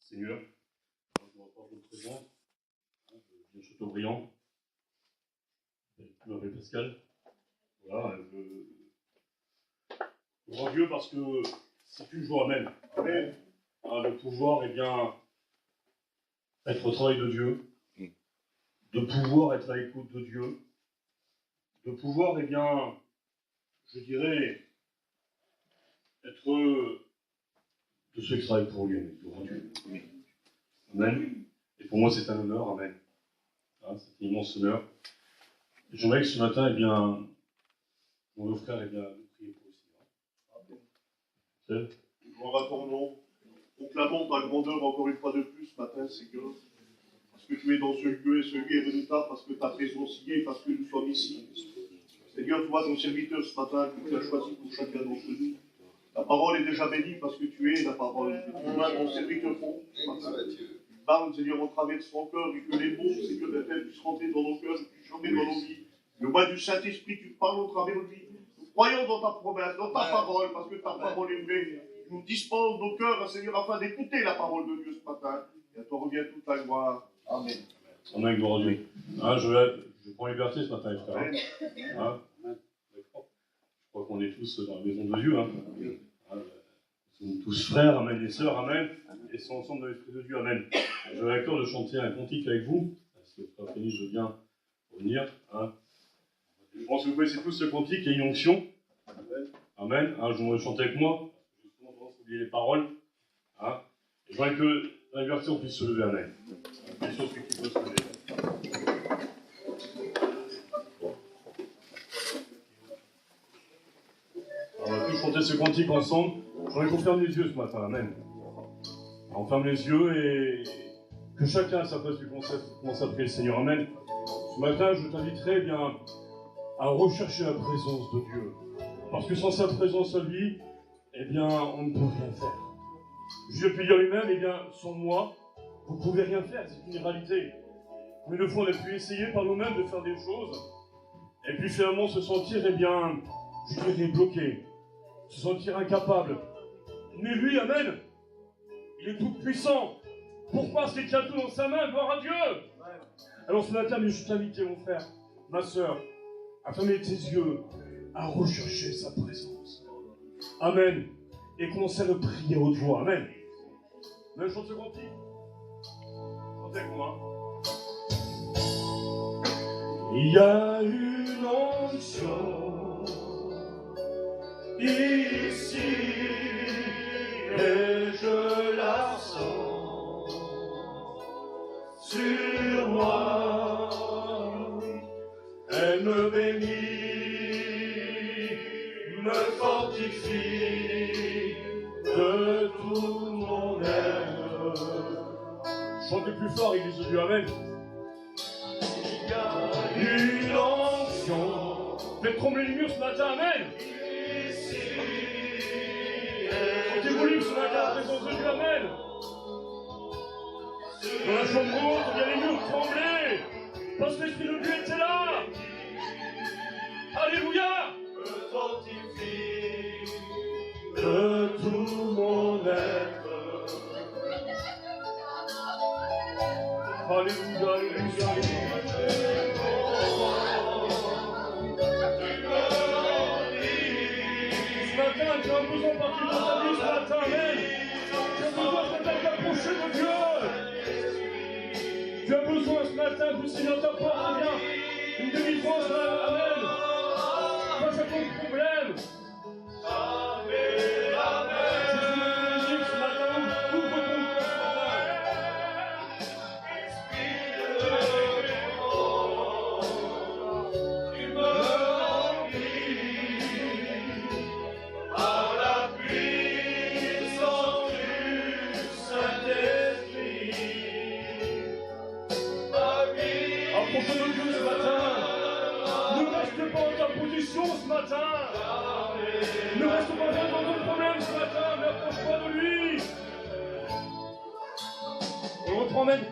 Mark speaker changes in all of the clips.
Speaker 1: Seigneur. Je vous rapporte votre présence. Je viens de Châteaubriand. Je m'appelle Pascal. Voilà, je rends Dieu parce que c'est une joie, amen. Amen. De pouvoir, être au travail de Dieu, de pouvoir être à l'écoute de Dieu, de pouvoir, je dirais, être de ceux qui travaillent pour lui, pour Dieu. Amen. Et pour moi, c'est un honneur, amen. C'est un immense honneur. Et j'aimerais que ce matin, mon frère, de prier pour le Seigneur.
Speaker 2: Gloire à ton nom. Proclamons ta grandeur encore une fois de plus ce matin, Seigneur. Parce que tu es dans ce lieu et ce lieu est redoutable, parce que ta présence y est, parce que nous sommes ici. Seigneur, toi, ton serviteur ce matin, que tu as choisi pour chacun d'entre nous. Ta parole est déjà bénie parce que tu es la parole. Tu as ton serviteur pour ce matin. Tu parles, Seigneur, au travers de son cœur et que les mots, Seigneur, de tel puissent rentrer dans nos cœurs, puissent chanter dans nos vies. Le bas du Saint-Esprit, tu parles au travers de nous. Nous croyons dans ta promesse, dans ta parole, parce que ta parole est vraie. Nous dispose nos cœurs, Seigneur, afin d'écouter la parole de Dieu ce matin. Et à toi revient toute la gloire. Amen.
Speaker 1: Amen, gloire à Dieu. Je prends liberté ce matin, frère. D'accord. Je crois qu'on est tous dans la maison de Dieu. Nous sommes tous frères, amen, et sœurs, amen. Et sont ensemble dans l'Esprit de Dieu, amen. J'aurais à cœur de chanter un cantique avec vous. Parce que frère Félix veut bien revenir. Je pense que vous connaissez tous ce cantique, il y a une onction. Amen. Je vous chanter avec moi. Justement, je pense oublier les paroles. Et je voudrais que dans la version on puisse se lever, amen. Bien sûr, celui qui peut se lever. On va tous chanter ce cantique ensemble. J'aimerais qu'on ferme les yeux ce matin, amen. On ferme les yeux et que chacun à sa place du concept commence à prier le Seigneur, amen. Ce matin, je t'inviterai à rechercher la présence de Dieu. Parce que sans sa présence à lui, on ne peut rien faire. Dieu peut dire lui-même, sans moi, vous ne pouvez rien faire, c'est une réalité. Mais une fois, on a pu essayer par nous-mêmes de faire des choses, et puis finalement se sentir, je dirais bloqué, se sentir incapable. Mais lui, amen, il est tout puissant. Pourquoi? Parce qu'il tient tout dans sa main, gloire à Dieu. Alors ce matin, je t'invite, mon frère, ma sœur, à fermer tes yeux, à rechercher sa présence. Amen. Et commencer à le prier haute voix. Amen. Même chose ce cantique. Chantez avec moi. Il y a une onction ici et je la sens sur moi. Elle me bénit, me fortifie de tout mon être. Chantez plus fort, Église de Dieu, amen. Il y a une onction. Faites trembler les murs ce matin, amen. Chantez volume ce matin, la présence de Dieu, amen. Dans la chambre haute, il y a les murs trembler. Parce que l'Esprit de Dieu était là. Alléluia. Me fortifie de tout mon être. Alléluia, alléluia, ce matin, tu as besoin partir dans ta vie ce matin, amen. Tu as besoin ce matin d'approcher de Dieu. Tu as besoin ce matin de Seigneur t'apporte une délivrance, amen. Face à ton problème. Ce matin, ne reste pas dans ton problème ce matin, mais approche-toi de lui. On reprend même.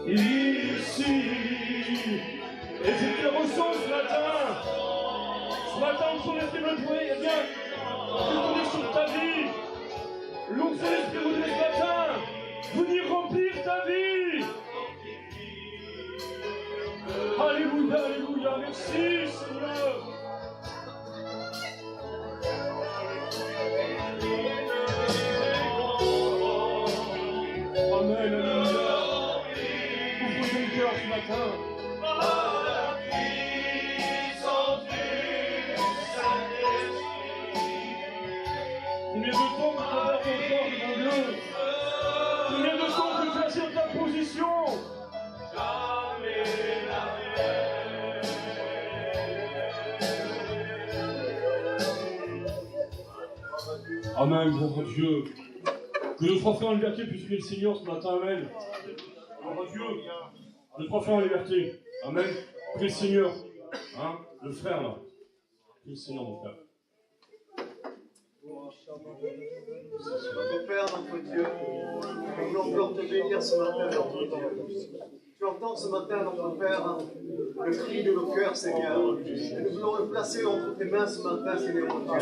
Speaker 1: Ici, et tu te ressens ce matin, Ce matin, où son esprit me doué, eh bien, je tourne sur ta vie. L'onction de l'esprit voudrait ce matin venir remplir ta vie. Alléluia, alléluia, merci Seigneur. Amen, alléluia. Ouvre ton cœur ce matin. Combien de temps que tu as ton corps devant Dieu? Combien de temps que tu as sur ta position? Amen, gloire à Dieu. Que nos trois frères en liberté puissent prier le Seigneur ce matin, Amen. Gloire à Dieu. Nos trois frères en liberté. Amen. Prie le Seigneur. Hein? Le frère là. Prie le Seigneur, mon frère.
Speaker 3: Notre Père, notre Dieu, nous voulons encore te bénir ce matin, notre Dieu. Tu entends ce matin, notre Père, le cri de nos cœurs, Seigneur. Et nous voulons le placer entre tes mains ce matin, Seigneur, mon Dieu.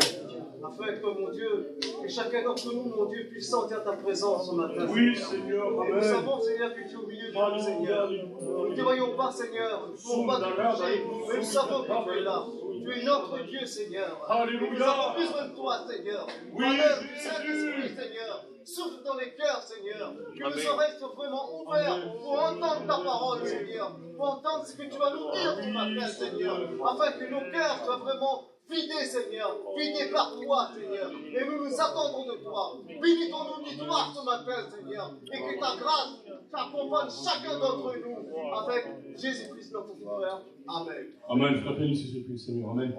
Speaker 3: Afin que, mon Dieu, que chacun d'entre nous, mon Dieu, puisse sentir ta présence ce matin.
Speaker 1: Oui, Seigneur,
Speaker 3: et
Speaker 1: Amen.
Speaker 3: nous savons, Seigneur, que tu es au milieu de nous, Seigneur. Nous ne te voyons pas, Seigneur. Nous ne pouvons pas te bouger, mais nous savons que tu es là. Tu es notre Dieu, Seigneur.
Speaker 1: Alléluia.
Speaker 3: Nous avons besoin de toi, Seigneur.
Speaker 1: Oui,
Speaker 3: Toi-même, du Saint-Esprit, Seigneur. Souffle dans les cœurs, Seigneur. Que nos oreilles soient vraiment ouvertes pour entendre ta parole, Seigneur. Pour entendre ce que tu vas nous dire ce matin, Seigneur. Afin que nos cœurs soient vraiment vidés, Seigneur. Vidés par toi, Seigneur. Et nous nous attendons de toi. Bénis ton auditoire ce matin, Seigneur. Et que ta grâce t'accompagne chacun d'entre nous. Avec Jésus-Christ, notre Sauveur. Amen.
Speaker 1: Amen. Frère, bénisse Jésus-Christ, Seigneur. Amen.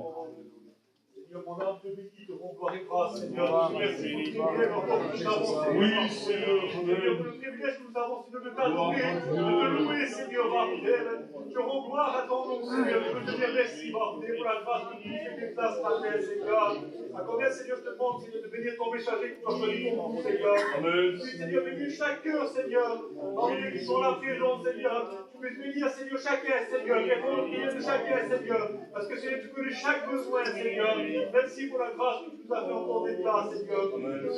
Speaker 2: Mon âme te bénit, te rend gloire et grâce, Seigneur. Merci pour le privilège encore que nous avons, Seigneur.
Speaker 1: Oui, Seigneur.
Speaker 2: Seigneur, pour le privilège que nous avons, Seigneur, de t'adorer, de te louer, Seigneur, Bardel. Je rends gloire à ton nom, Seigneur. Je veux te dire merci, Bardel, pour la grâce que tu fais des places matin, Seigneur. Accordez, Seigneur, je te demande, Seigneur, de bénir ton messager qui doit choisir ton nom, Seigneur.
Speaker 1: Amen.
Speaker 2: Oui, Seigneur, bénis chaque cœur, Seigneur. Bardel, qui sont là présents, Seigneur. Tu peux bénir, Seigneur, chacun, Seigneur. Réponds aux prières de chacun, Seigneur. Parce que, Seigneur, tu connais chaque besoin, Seigneur. Merci pour la grâce que tu nous as fait encore d'être là, Seigneur. Je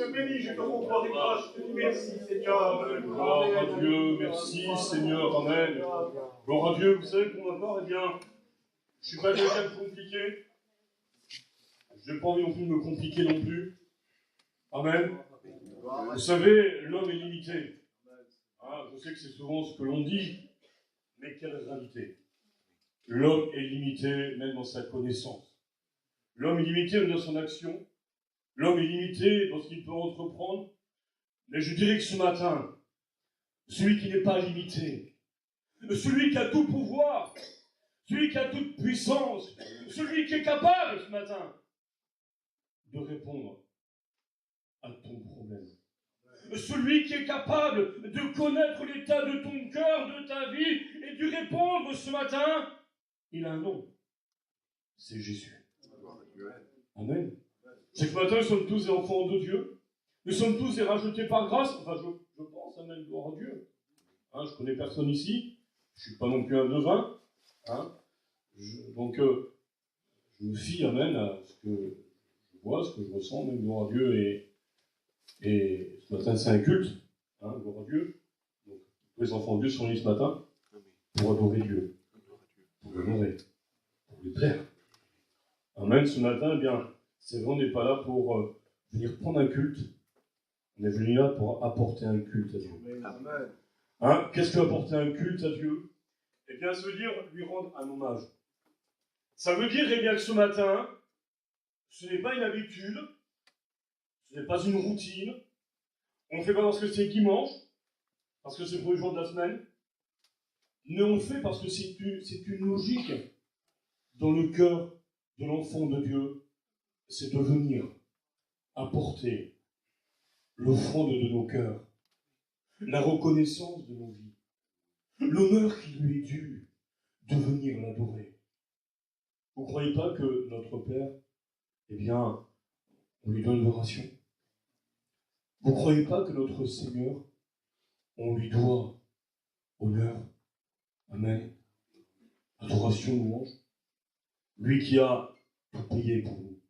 Speaker 2: te bénis, je te rends gloire et grâce. Je te dis merci, Seigneur.
Speaker 1: Gloire à Dieu. Merci, Seigneur. Amen. Gloire à Dieu. Vous savez, pour ma part, eh bien, je ne suis pas quelqu'un de compliqué. Je n'ai pas envie non plus de me compliquer non plus. Amen. Vous savez, l'homme est limité. Ah, je sais que c'est souvent ce que l'on dit, mais quelle réalité. L'homme est limité même dans sa connaissance. L'homme est limité même dans son action. L'homme est limité dans ce qu'il peut entreprendre. Mais je dirais que ce matin, celui qui n'est pas limité, celui qui a tout pouvoir, celui qui a toute puissance, celui qui est capable ce matin de répondre à ton problème. Celui qui est capable de connaître l'état de ton cœur, de ta vie, et de répondre ce matin, il a un nom. C'est Jésus. Amen. C'est que ce matin, nous sommes tous des enfants de Dieu. Nous sommes tous des rachetés par grâce. Enfin, je pense, amen, gloire à Dieu. Hein, je connais personne ici. Je ne suis pas non plus un devin. Hein. Donc, je me fie, amen, à ce que je vois, ce que je ressens, même gloire à Dieu. Et ce matin, c'est un culte. Hein, gloire à Dieu. Donc, tous les enfants de Dieu sont venus ce matin pour adorer Dieu. Pour l'honorer. Pour lui plaire. Amen. Ce matin, eh bien, c'est vrai, on n'est pas là pour venir prendre un culte. On est venu là pour apporter un culte à Dieu.
Speaker 3: Amen.
Speaker 1: Hein? Qu'est-ce que apporter un culte à Dieu? Eh bien, ça veut dire lui rendre un hommage. Ça veut dire, eh bien, que ce matin, ce n'est pas une habitude, ce n'est pas une routine. On ne fait pas parce que c'est dimanche, parce que c'est le premier jour de la semaine. Mais on fait parce que c'est une logique dans le cœur de l'enfant de Dieu. C'est de venir apporter l'offrande de nos cœurs, la reconnaissance de nos vies, l'honneur qui lui est dû, de venir l'adorer. Vous ne croyez pas que notre Père, eh bien, on lui donne l'oration? Vous ne croyez pas que notre Seigneur, on lui doit honneur, amen, adoration, louange? Lui qui a tout payé pour nous.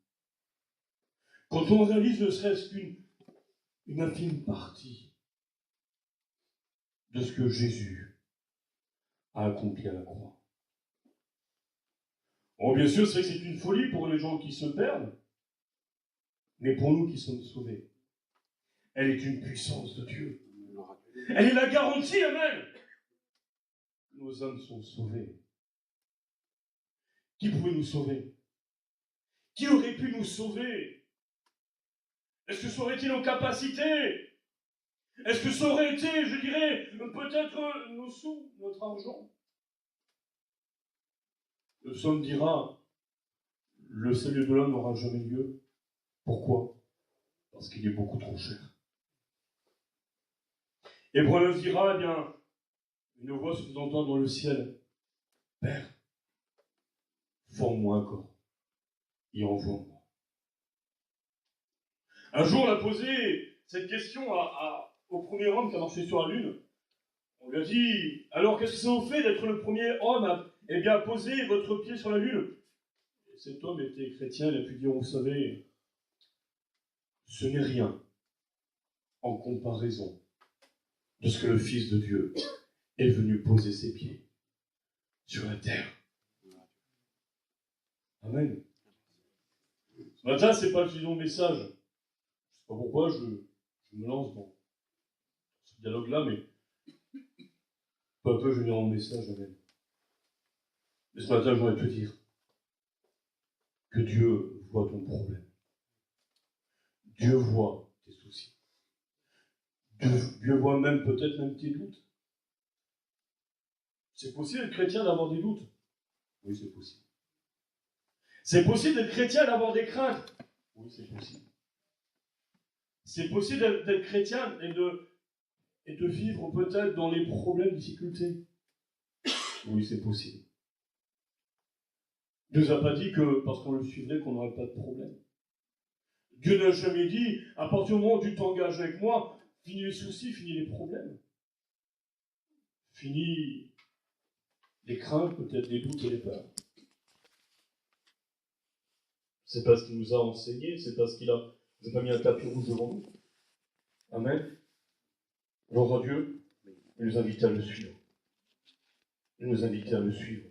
Speaker 1: Quand on réalise ne serait-ce qu'une infime partie de ce que Jésus a accompli à la croix. Bon, bien sûr, c'est que c'est une folie pour les gens qui se perdent, mais pour nous qui sommes sauvés, elle est une puissance de Dieu. Elle est la garantie, amen. Nos âmes sont sauvés. Qui pouvait nous sauver? Qui aurait pu nous sauver? Est-ce que ça aurait été nos capacités? Est-ce que ça aurait été, je dirais, peut-être nos sous, notre argent? Le psaume dira, le salut de l'homme n'aura jamais lieu. Pourquoi? Parce qu'il est beaucoup trop cher. Hébreu 9 dira, eh bien, une voix se faisant entendre dans le ciel, Père, forme-moi un corps et envoie-moi. Un jour, on a posé cette question au premier homme qui a marché sur la Lune. On lui a dit, alors qu'est-ce que ça vous fait d'être le premier homme à poser votre pied sur la Lune? Et cet homme était chrétien, il a pu dire, vous savez, ce n'est rien en comparaison de ce que le Fils de Dieu est venu poser ses pieds sur la terre. Amen. Ce matin, c'est pas le suivant message. Je ne sais pas pourquoi je me lance dans ce dialogue-là, mais peu à peu, je vais rendre le message. Amen. Mais ce matin, je voudrais te dire que Dieu voit ton problème. Dieu voit tes soucis. Dieu voit peut-être même tes doutes. C'est possible d'être chrétien d'avoir des doutes? Oui, c'est possible. C'est possible d'être chrétien d'avoir des craintes? Oui, c'est possible. C'est possible d'être chrétien et de vivre peut-être dans les problèmes, difficultés? Oui, c'est possible. Dieu n'a pas dit que parce qu'on le suivrait qu'on n'aurait pas de problème. Dieu n'a jamais dit, à partir du moment où tu t'engages avec moi, fini les soucis, fini les problèmes. Fini les craintes, peut-être les doutes et les peurs. C'est parce qu'il nous a enseigné, c'est parce qu'il nous a mis un tapis rouge devant nous. Amen. Gloire à Dieu, il nous invite à le suivre. Il nous invite à le suivre.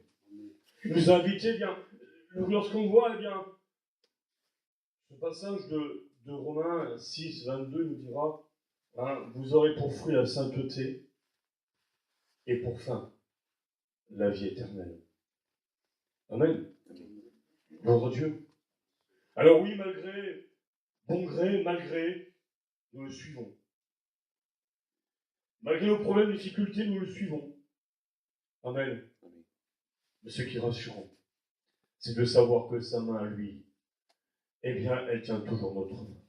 Speaker 1: Il nous a invités, bien, lorsqu'on voit, eh bien, ce passage de Romains 6, 22 nous dira, hein, vous aurez pour fruit la sainteté et pour fin la vie éternelle. Amen. Gloire à Dieu. Alors oui, malgré, bon gré, malgré, nous le suivons. Malgré nos problèmes, difficultés, nous le suivons. Amen. Mais ce qui est rassurant, c'est de savoir que sa main à lui, eh bien, elle tient toujours notre main.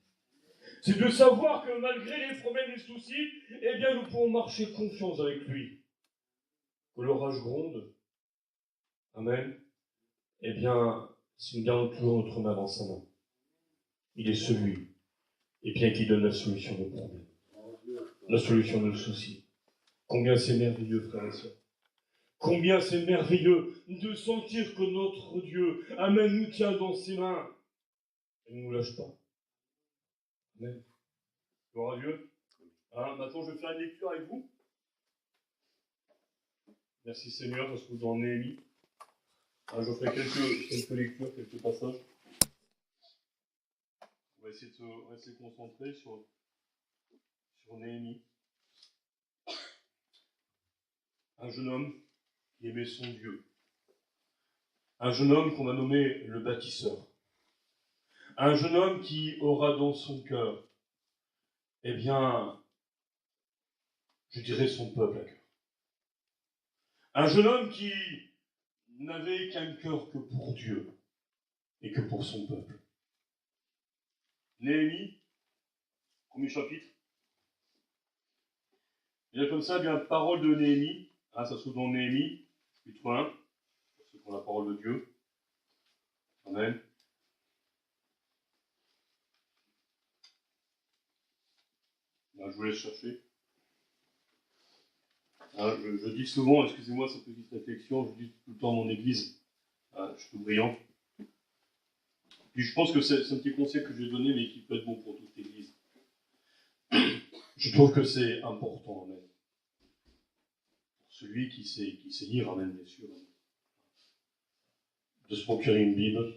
Speaker 1: C'est de savoir que malgré les problèmes et les soucis, eh bien, nous pouvons marcher confiance avec lui. Que l'orage gronde, amen, eh bien, si nous gardons toujours notre main dans sa main, il est celui, eh bien, qui donne la solution de nos problèmes, la solution de nos soucis. Combien c'est merveilleux, frères et sœurs. Combien c'est merveilleux de sentir que notre Dieu, amen, nous tient dans ses mains et ne nous lâche pas. Amen. Gloire à Dieu. Hein, maintenant, je vais faire une lecture avec vous. Merci Seigneur, parce que vous en Néhémie. Je ferai quelques lectures, quelques passages. On va essayer de rester concentré sur Néhémie. Un jeune homme qui aimait son Dieu. Un jeune homme qu'on va nommer le bâtisseur. Un jeune homme qui aura dans son cœur, eh bien, je dirais son peuple à cœur. Un jeune homme qui n'avait qu'un cœur que pour Dieu et que pour son peuple. Néhémie, premier chapitre. Il y a comme ça, bien, parole de Néhémie. Ça se trouve dans Néhémie, chapitre 1, c'est pour la parole de Dieu. Amen. Je vous laisse chercher. Je dis souvent, excusez-moi cette petite réflexion, je dis tout le temps à mon église, je suis tout brillant. Et je pense que c'est un petit conseil que je vais donner, mais qui peut être bon pour toute l'Église. Je trouve que c'est important, amen. Pour celui qui sait lire, amen, bien sûr, amen, de se procurer une Bible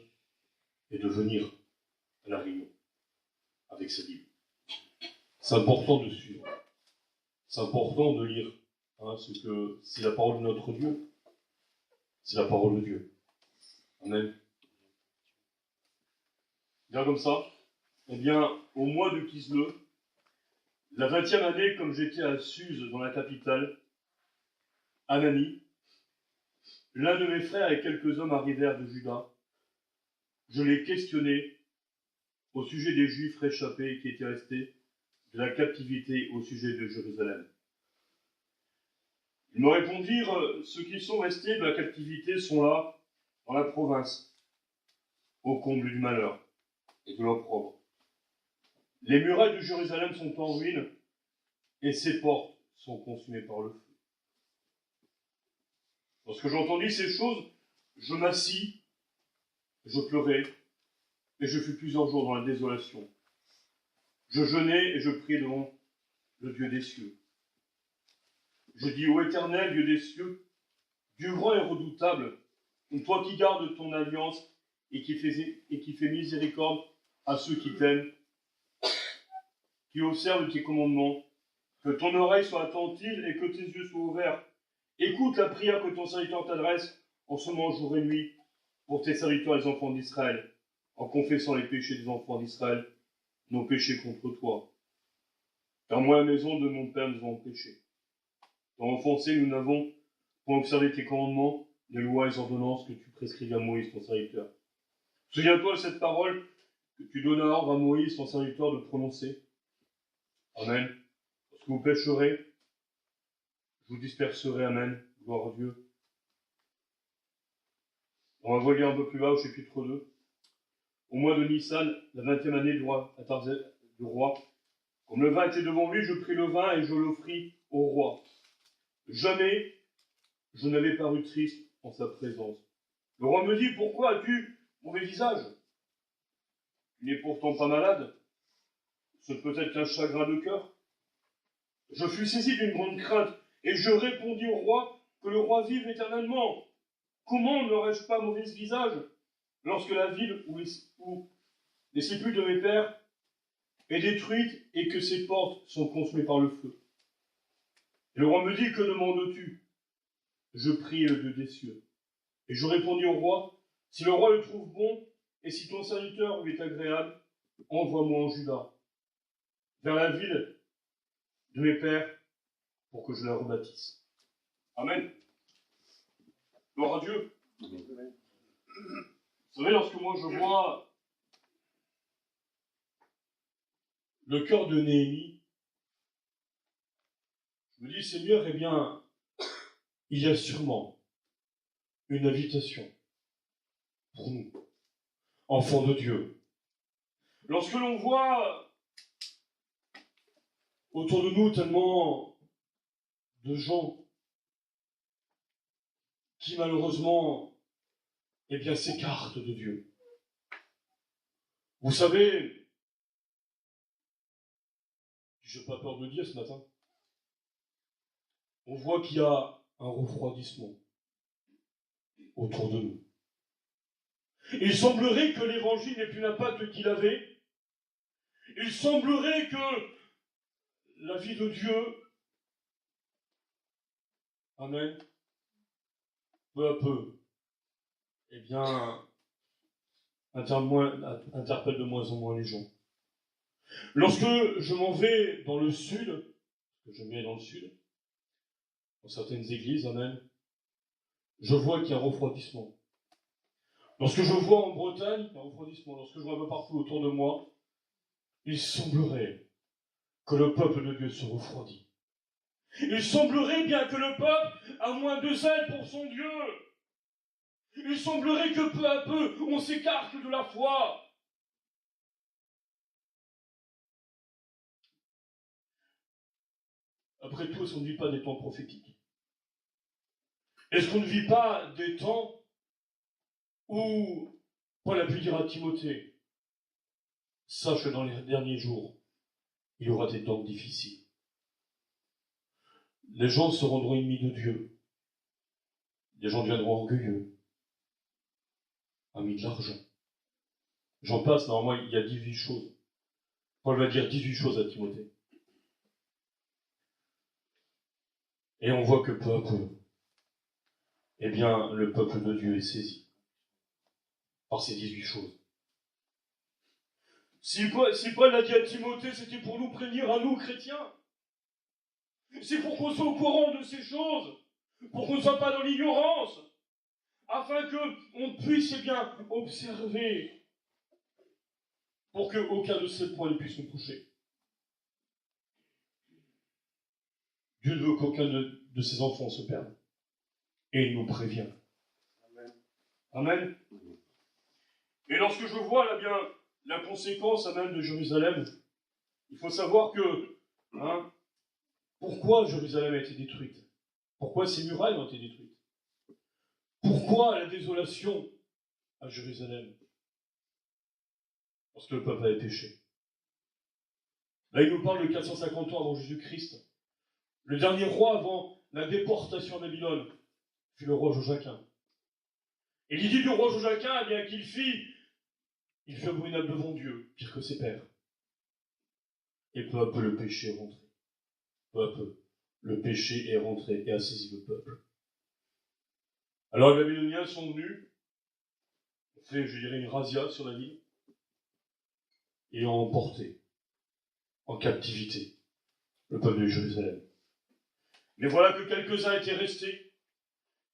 Speaker 1: et de venir à la réunion avec sa Bible. C'est important de suivre. C'est important de lire. Ce que c'est la parole de notre Dieu. C'est la parole de Dieu. Amen. Bien comme ça, eh bien, au mois de Kislev, la 20e année, comme j'étais à Suse, dans la capitale, Anani, l'un de mes frères et quelques hommes arrivèrent de Juda. Je les questionnai au sujet des Juifs réchappés qui étaient restés de la captivité au sujet de Jérusalem. Ils me répondirent, ceux qui sont restés de la captivité sont là, dans la province, au comble du malheur et de l'opprobre. Les murailles de Jérusalem sont en ruine et ses portes sont consumées par le feu. Lorsque j'entendis ces choses, je m'assis, je pleurai, et je fus plusieurs jours dans la désolation. Je jeûnai et je priai devant le Dieu des cieux. Je dis, ô Éternel, Dieu des cieux, Dieu grand et redoutable, toi qui gardes ton alliance et qui fais miséricorde à ceux qui t'aiment, qui observent tes commandements, que ton oreille soit attentive et que tes yeux soient ouverts. Écoute la prière que ton serviteur t'adresse en ce moment jour et nuit pour tes serviteurs les enfants d'Israël, en confessant les péchés des enfants d'Israël, nos péchés contre toi. Car moi, la maison de mon Père, nous avons péché. Dans l'enfoncé, nous n'avons point observé tes commandements, les lois et les ordonnances que tu prescris à Moïse, ton serviteur. Souviens-toi de cette parole que tu donnas ordre à Moïse, ton serviteur, de prononcer. Amen. Lorsque vous pécherez, je vous disperserai. Amen. Gloire à Dieu. On va lire un peu plus bas au chapitre 2. Au mois de Nissan, la 20e année du roi, comme le vin était devant lui, je pris le vin et je l'offris au roi. Jamais je n'avais paru triste en sa présence. Le roi me dit, pourquoi as-tu mauvais visage? Tu n'es pourtant pas malade. Ce peut être qu'un chagrin de cœur. Je fus saisi d'une grande crainte et je répondis au roi que le roi vive éternellement. Comment n'aurais-je pas mauvais visage lorsque la ville où les sépulcres de mes pères est détruite et que ses portes sont consumées par le feu? Et le roi me dit, que demandes-tu? Je prie le Dieu des cieux. Et je répondis au roi, si le roi le trouve bon, et si ton serviteur lui est agréable, envoie-moi en Juda, vers la ville de mes pères, pour que je la rebâtisse. Amen. Gloire à Dieu. Amen. Vous savez, lorsque moi je vois le cœur de Néhémie, je me dis, Seigneur, eh bien, il y a sûrement une invitation pour nous, enfants de Dieu. Lorsque l'on voit autour de nous tellement de gens qui malheureusement, eh bien, s'écartent de Dieu. Vous savez, je n'ai pas peur de le dire ce matin, on voit qu'il y a un refroidissement autour de nous. Il semblerait que l'évangile n'ait plus l'impact qu'il avait. Il semblerait que la vie de Dieu, amen, peu à peu, eh bien, interpelle de moins en moins les gens. Lorsque je m'en vais dans le sud, parce que j'aime bien aller dans le sud, dans certaines églises, amen, je vois qu'il y a un refroidissement. Lorsque je vois en Bretagne, il y a un refroidissement. Lorsque je vois un peu partout autour de moi, il semblerait que le peuple de Dieu se refroidit. Il semblerait bien que le peuple a moins de zèle pour son Dieu. Il semblerait que peu à peu, on s'écarte de la foi. Après tout, est-ce qu'on ne vit pas des temps prophétiques? Est-ce qu'on ne vit pas des temps où
Speaker 4: Paul a pu dire à Timothée, sache que dans les derniers jours, il y aura des temps difficiles. Les gens se rendront ennemis de Dieu. Les gens deviendront orgueilleux, amis de l'argent. J'en passe, normalement, il y a 18 choses. Paul va dire 18 choses à Timothée. Et on voit que peu à peu, eh bien, le peuple de Dieu est saisi par ces 18 choses. Si Paul l'a dit à Timothée, c'était pour nous prévenir à nous, chrétiens. C'est pour qu'on soit au courant de ces choses, pour qu'on ne soit pas dans l'ignorance, afin qu'on puisse eh bien observer, pour qu'aucun de ces points ne puisse nous toucher. Dieu ne veut qu'aucun de ses enfants se perde. Et il nous prévient. Amen. Amen. Et lorsque je vois là bien la conséquence même de Jérusalem, il faut savoir que pourquoi Jérusalem a été détruite? Pourquoi ces murailles ont été détruites? Pourquoi la désolation à Jérusalem? Parce que le peuple avait péché. Là, il nous parle de 450 ans avant Jésus-Christ. Le dernier roi avant la déportation à Babylone fut le roi Joachim. Et l'idée du roi Joachim, eh bien qu'il fut abominable devant Dieu, pire que ses pères. Et peu à peu, le péché est rentré. Peu à peu, le péché est rentré et a saisi le peuple. Alors les Babyloniens sont venus, ont fait, je dirais, une razzia sur la ville, et ont emporté en captivité le peuple de Jérusalem. Mais voilà que quelques-uns étaient restés.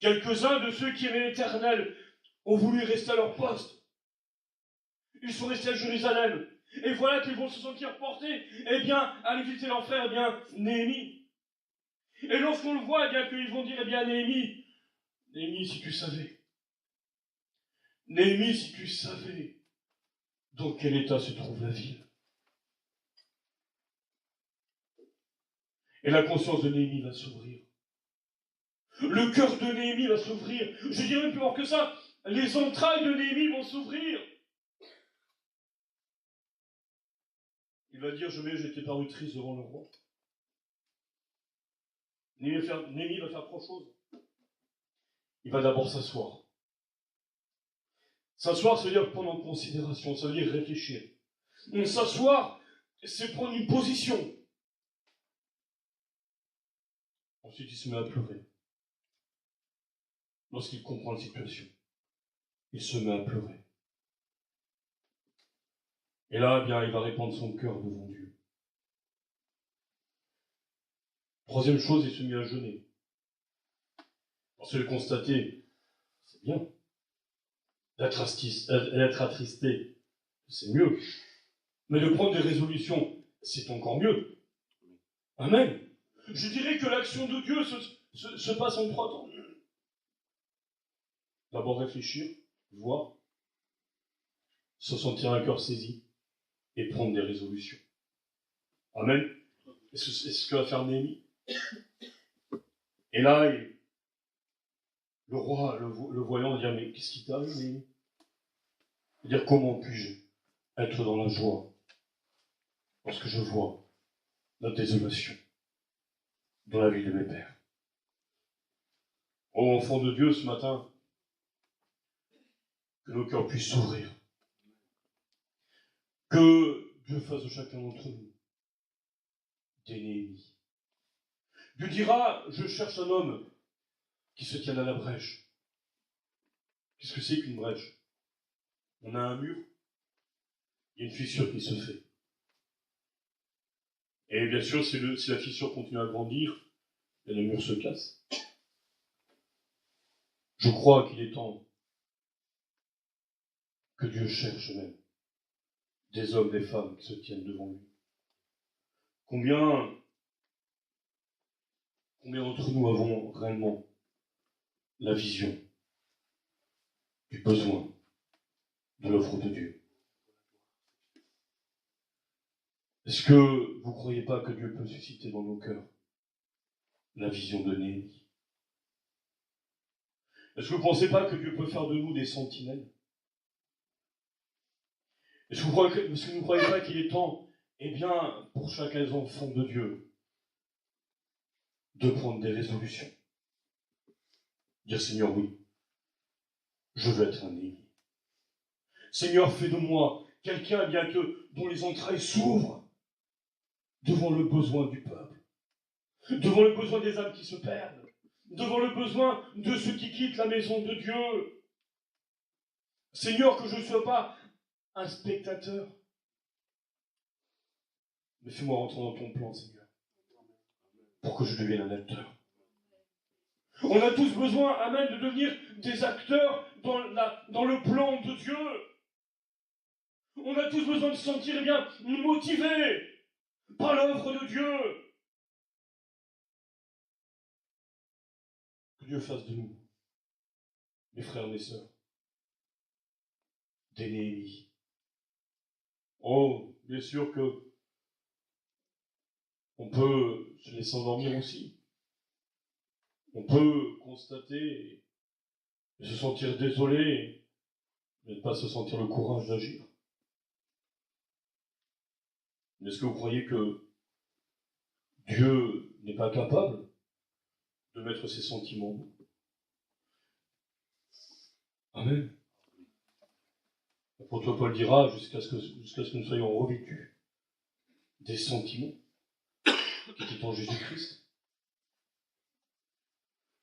Speaker 4: Quelques-uns de ceux qui aimaient l'Éternel ont voulu rester à leur poste. Ils sont restés à Jérusalem. Et voilà qu'ils vont se sentir portés, eh bien, à visiter leur frère, eh bien, Néhémie. Et lorsqu'on le voit, eh bien, qu'ils vont dire, eh bien, Néhémie, si tu savais. Néhémie, si tu savais dans quel état se trouve la ville. Et la conscience de Néhémie va s'ouvrir. Le cœur de Néhémie va s'ouvrir. Je dirais même plus fort que ça, les entrailles de Néhémie vont s'ouvrir. Il va dire, j'étais paru triste devant le roi. Néhémie va faire trois choses. Il va d'abord s'asseoir. S'asseoir, ça veut dire prendre en considération, ça veut dire réfléchir. S'asseoir, c'est prendre une position. Ensuite, il se met à pleurer. Lorsqu'il comprend la situation, il se met à pleurer. Et là, eh bien, il va répandre son cœur devant Dieu. Troisième chose, il se met à jeûner. Parce que constater, c'est bien. D'être attristé, c'est mieux. Mais de prendre des résolutions, c'est encore mieux. Amen. Je dirais que l'action de Dieu se passe en trois temps. D'abord réfléchir, voir, se sentir un cœur saisi et prendre des résolutions. Amen. C'est ce que va faire Néhémie. Et là, le roi, le voyant, va dire, mais qu'est-ce qui t'arrive, Néhémie? Il va dire, comment puis-je être dans la joie lorsque je vois la désolation dans la vie de mes pères? Oh, enfants de Dieu, ce matin, que nos cœurs puissent s'ouvrir. Que Dieu fasse de chacun d'entre nous des Néhémies. Dieu dira, je cherche un homme qui se tienne à la brèche. Qu'est-ce que c'est qu'une brèche? On a un mur, il y a une fissure qui se fait. Et bien sûr, si la fissure continue à grandir, et le mur se casse. Je crois qu'il est temps que Dieu cherche même des hommes, des femmes qui se tiennent devant lui. Combien d'entre nous avons réellement la vision du besoin de l'offre de Dieu? Est-ce que vous ne croyez pas que Dieu peut susciter dans nos cœurs la vision de Néhémie? Est-ce que vous ne pensez pas que Dieu peut faire de nous des sentinelles? Est-ce que vous ne croyez pas qu'il est temps, eh bien, pour chacun des enfants de Dieu, de prendre des résolutions? Dire, Seigneur, oui, je veux être un Néhémie. Seigneur, fais de moi quelqu'un, eh bien, dont les entrailles s'ouvrent devant le besoin du peuple, devant le besoin des âmes qui se perdent, devant le besoin de ceux qui quittent la maison de Dieu. Seigneur, que je ne sois pas un spectateur, mais fais-moi rentrer dans ton plan, Seigneur, pour que je devienne un acteur. On a tous besoin, amen, de devenir des acteurs dans le plan de Dieu. On a tous besoin de se sentir, eh bien, motivés par l'œuvre de Dieu. Que Dieu fasse de nous, mes frères, mes sœurs, des Néhémies. Oh, bien sûr que on peut se laisser endormir aussi. On peut constater et se sentir désolé, mais ne pas se sentir le courage d'agir. Mais est-ce que vous croyez que Dieu n'est pas capable de mettre ses sentiments en nous? Amen. L'apôtre Paul dira jusqu'à ce que nous soyons revêtus des sentiments qui étaient en Jésus-Christ.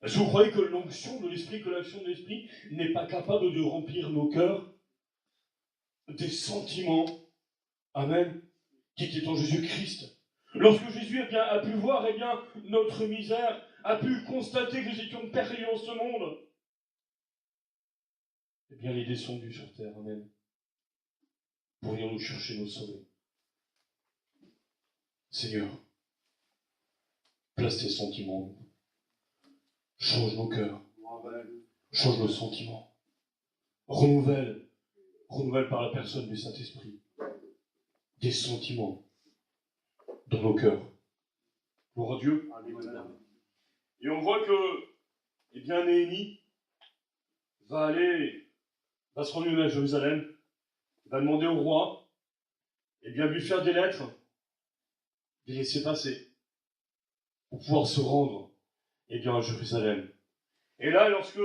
Speaker 4: Est-ce que vous croyez que l'onction de l'Esprit, que l'action de l'Esprit n'est pas capable de remplir nos cœurs des sentiments, amen, qui étaient en Jésus-Christ? Lorsque Jésus a pu voir notre misère, a pu constater que nous étions perdus dans ce monde, eh bien, il est descendu sur terre, amen, pour venir nous chercher, nous sauver. Seigneur, place tes sentiments en nous. Change nos cœurs. Change nos sentiments. Renouvelle par la personne du Saint-Esprit des sentiments dans nos cœurs. Gloire à Dieu. Et on voit que, eh bien, Néhémie va se rendre à Jérusalem, va demander au roi, eh bien, lui faire des lettres, les laisser passer, pour pouvoir se rendre, eh bien, à Jérusalem. Et là, lorsque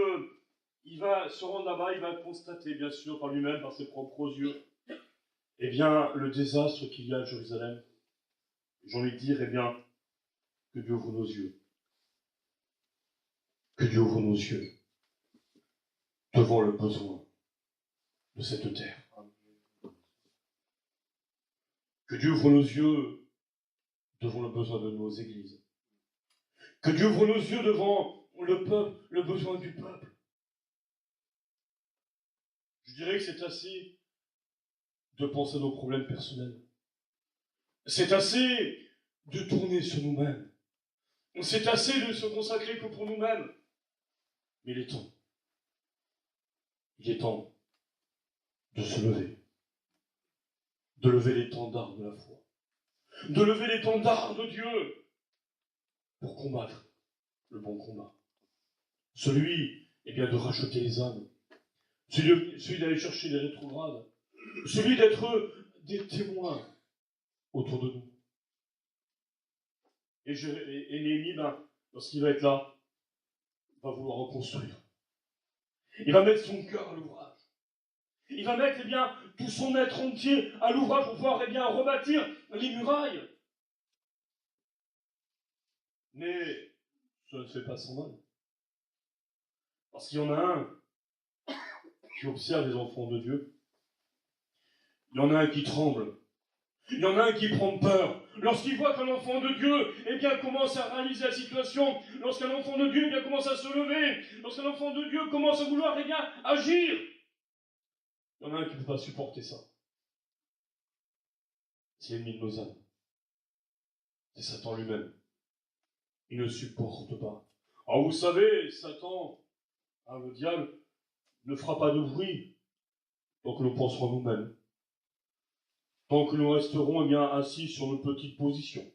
Speaker 4: il va se rendre là-bas, il va constater, bien sûr, par lui-même, par ses propres yeux, eh bien, le désastre qu'il y a à Jérusalem. J'ai envie de dire, eh bien, que Dieu ouvre nos yeux. Que Dieu ouvre nos yeux devant le besoin de cette terre. Que Dieu ouvre nos yeux devant le besoin de nos églises. Que Dieu ouvre nos yeux devant le peuple, le besoin du peuple. Je dirais que c'est assez de penser à nos problèmes personnels. C'est assez de tourner sur nous-mêmes. C'est assez de se consacrer que pour nous-mêmes. Mais il est temps. Il est temps de se lever. De lever l'étendard de la foi. De lever l'étendard de Dieu pour combattre le bon combat. Celui, eh bien, de racheter les âmes. Celui d'aller chercher les rétrogrades. Celui d'être des témoins autour de nous. Et Néhémie, lorsqu'il va être là, va vouloir reconstruire. Il va mettre son cœur à l'ouvrage. Il va mettre, eh bien, tout son être entier à l'ouvrage pour pouvoir, eh bien, rebâtir les murailles. Mais ça ne fait pas sans mal. Parce qu'il y en a un qui observe les enfants de Dieu. Il y en a un qui tremble. Il y en a un qui prend peur. Lorsqu'il voit qu'un enfant de Dieu, eh bien, commence à réaliser la situation, lorsqu'un enfant de Dieu, eh bien, commence à se lever, lorsqu'un enfant de Dieu commence à vouloir, eh bien, agir, il y en a un qui ne peut pas supporter ça. C'est l'ennemi de nos âmes. C'est Satan lui-même. Il ne supporte pas. Alors vous savez, Satan, le diable, ne fera pas de bruit tant que nous penserons nous-mêmes. Tant que nous resterons, eh bien, assis sur nos petites positions.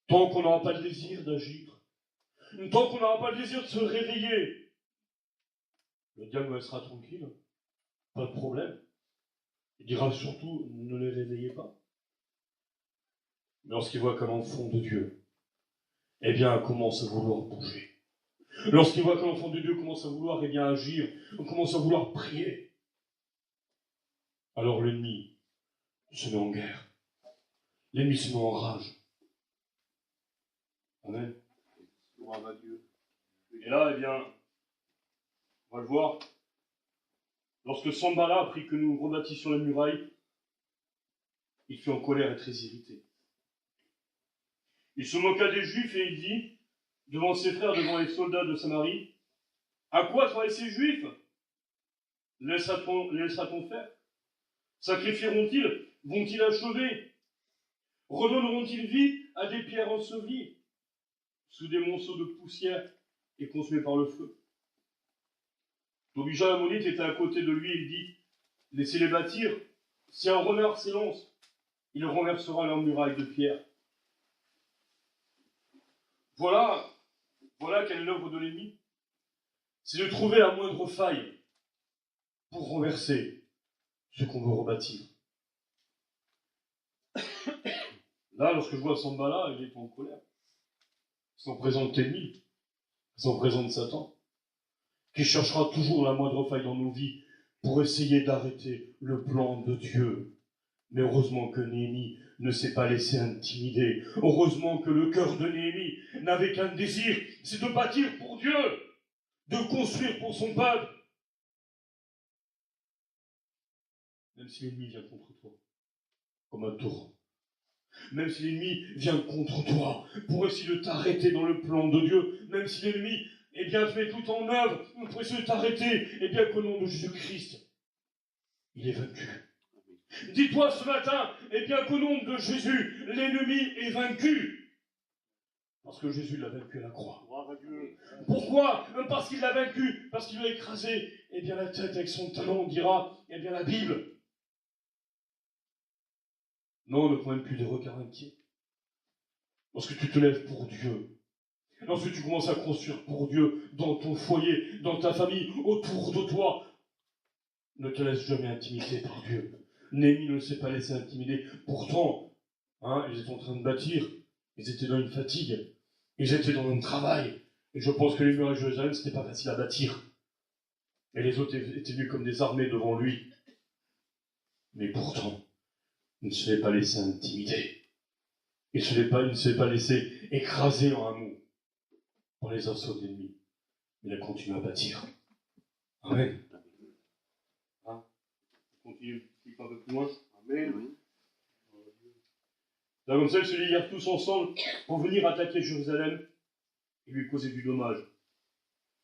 Speaker 4: Tant qu'on n'aura pas le désir d'agir. Tant qu'on n'aura pas le désir de se réveiller. Le diable nous laissera tranquille. Pas de problème. Il dira surtout, ne les réveillez pas. Mais lorsqu'il voit qu'un enfant de Dieu, eh bien, commence à vouloir bouger. Lorsqu'il voit qu'un enfant de Dieu commence à vouloir, eh bien, agir, commence à vouloir prier, alors l'ennemi se met en guerre. L'ennemi se met en rage. Amen.
Speaker 2: Gloire à Dieu.
Speaker 1: Et là, eh bien, on va le voir. Lorsque Sanballat apprit que nous rebâtissions la muraille, il fut en colère et très irrité. Il se moqua des Juifs et il dit, devant ses frères, devant les soldats de Samarie, « À quoi travaillent ces Juifs? Laissera-t-on faire? Sacrifieront-ils? Vont-ils achever? Redonneront-ils vie à des pierres ensevelies, sous des monceaux de poussière et consumées par le feu? » Tobija l'Ammonite était à côté de lui et il dit, « Laissez-les bâtir. Si un renard s'élance, il renversera leur muraille de pierre. » Voilà quelle est l'œuvre de l'ennemi. C'est de trouver la moindre faille pour renverser ce qu'on veut rebâtir. Là, lorsque je vois Sanballat, il est en colère. C'est en présence de l'ennemi, c'est en présence de Satan, qui cherchera toujours la moindre faille dans nos vies pour essayer d'arrêter le plan de Dieu. Mais heureusement que Néhémie ne s'est pas laissé intimider. Heureusement que le cœur de Néhémie n'avait qu'un désir, c'est de bâtir pour Dieu, de construire pour son peuple. Même si l'ennemi vient contre toi, comme un torrent. Même si l'ennemi vient contre toi pour essayer de t'arrêter dans le plan de Dieu, même si l'ennemi, eh bien, te met tout en œuvre pour essayer de t'arrêter, eh bien, qu'au nom de Jésus-Christ, il est vaincu. Dis-toi ce matin, eh bien, qu'au nom de Jésus, l'ennemi est vaincu. Parce que Jésus l'a vaincu à la croix. Pourquoi? Parce qu'il l'a vaincu, parce qu'il lui a écrasé, eh bien, la tête avec son talon, dira, eh bien, la Bible. Non, ne prends même plus des regards inquiets. Lorsque tu te lèves pour Dieu, lorsque tu commences à construire pour Dieu, dans ton foyer, dans ta famille, autour de toi, ne te laisse jamais intimider par Dieu. Néhémie ne s'est pas laissé intimider. Pourtant, ils étaient en train de bâtir, ils étaient dans une fatigue, ils étaient dans un travail. Et je pense que les murailles de Jérusalem, c'était pas facile à bâtir. Et les autres étaient venus comme des armées devant lui. Mais pourtant, il ne se l'est pas laissé intimider. Il ne s'est pas laissé écraser en un mot par les assauts de l'ennemi. Il a continué à bâtir. Amen. On continue un peu plus loin. Amen. Là, comme ça, ils se lièrent tous ensemble pour venir attaquer Jérusalem et lui causer du dommage.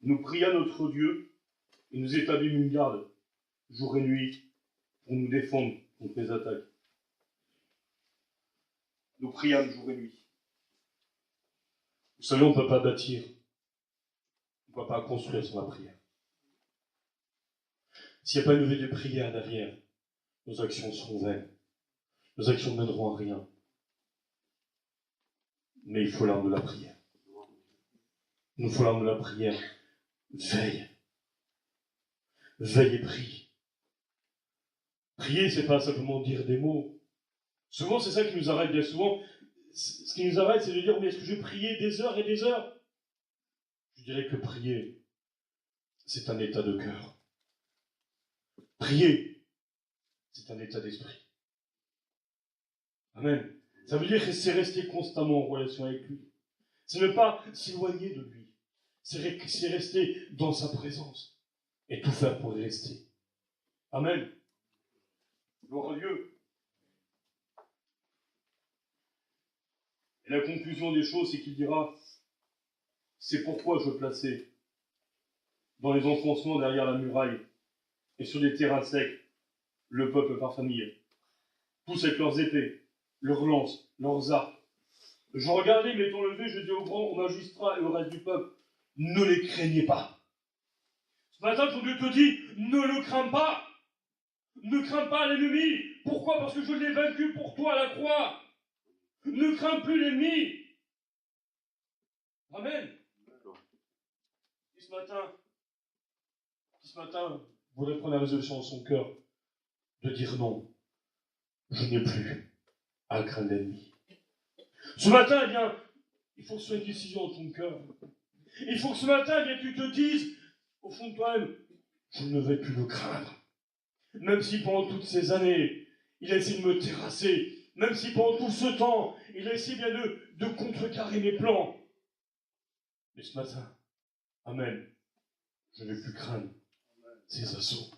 Speaker 1: Nous priâmes notre Dieu et nous établîmes une garde, jour et nuit, pour nous défendre contre les attaques. Nous priâmes jour et nuit. Vous savez, on ne peut pas bâtir, on ne peut pas construire sans la prière. S'il n'y a pas une levée de prière derrière, nos actions seront vaines. Nos actions ne mèneront à rien. Mais il faut l'arme de la prière. Il nous faut l'arme de la prière. Veille. Veille et prie. Prier, c'est pas simplement dire des mots. Souvent, c'est ça qui nous arrête. Bien souvent, ce qui nous arrête, c'est de dire, mais est-ce que je vais prier des heures et des heures? Je dirais que prier, c'est un état de cœur. Prier, c'est un état d'esprit. Amen. Ça veut dire que c'est rester constamment en relation avec lui. C'est ne pas s'éloigner de lui. C'est rester dans sa présence. Et tout faire pour y rester. Amen. Gloire à Dieu. Et la conclusion des choses, c'est qu'il dira, c'est pourquoi je plaçais dans les enfoncements derrière la muraille et sur des terrains secs le peuple par famille, tous avec leurs épées, leurs lances, leurs arcs. Je regardais, m'étant levé, je dis aux grands, aux magistrats et au reste du peuple, ne les craignez pas. Ce matin, ton Dieu te dit, ne le crains pas. Ne crains pas l'ennemi. Pourquoi? Parce que je l'ai vaincu pour toi à la croix. Ne crains plus l'ennemi. Amen. Qui ce matin voudrait prendre la résolution dans son cœur
Speaker 4: de dire non, je n'ai plus à craindre l'ennemi. Ce matin, eh bien, il faut que ce soit une décision dans ton cœur. Il faut que ce matin, eh bien, tu te dises, au fond de toi-même, je ne vais plus le craindre. Même si pendant toutes ces années, il a essayé de me terrasser, même si pendant tout ce temps, il a essayé bien de contrecarrer mes plans. Mais ce matin, amen, je ne vais plus craindre ses assauts.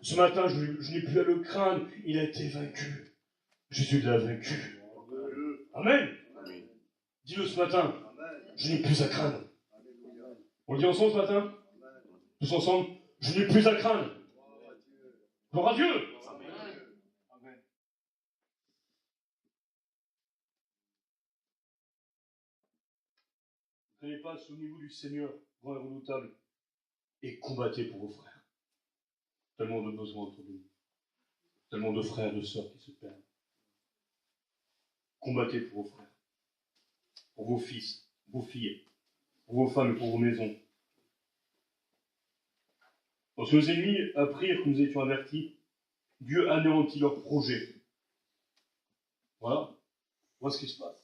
Speaker 4: Ce matin, je n'ai plus à le craindre, il a été vaincu. Jésus l'a vaincu. Amen. Dis-le ce matin, je n'ai plus à craindre. On le dit ensemble ce matin? Tous ensemble, je n'ai plus à craindre. Gloire à Dieu. Amen. Ne craignez pas, souvenez-vous du Seigneur, grand et redoutable, et combattez pour vos frères. Tellement de besoins autour de nous. Tellement de frères et de sœurs qui se perdent. Combattez pour vos frères, pour vos fils, vos filles, pour vos femmes et pour vos maisons. Lorsque nos ennemis apprirent que nous étions avertis, Dieu anéantit leurs projets. Voilà ce qui se passe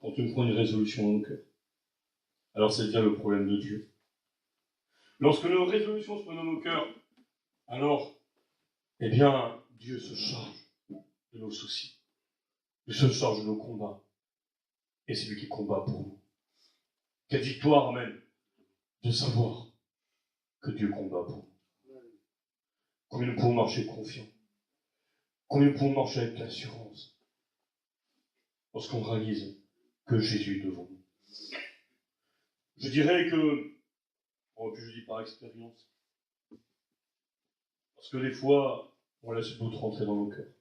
Speaker 4: quand on prend une résolution dans nos cœurs. Alors ça devient le problème de Dieu. Lorsque nos résolutions se prennent dans nos cœurs, alors, eh bien, Dieu se charge de nos soucis. Dieu se charge de nos combats. Et c'est lui qui combat pour nous. Quelle victoire, amen, de savoir que Dieu combat pour nous. Combien nous pouvons marcher confiants. Combien nous pouvons marcher avec l'assurance. Lorsqu'on réalise que Jésus est devant nous. Je dirais que, je dis par expérience, parce que des fois, on laisse le doute rentrer dans nos cœurs.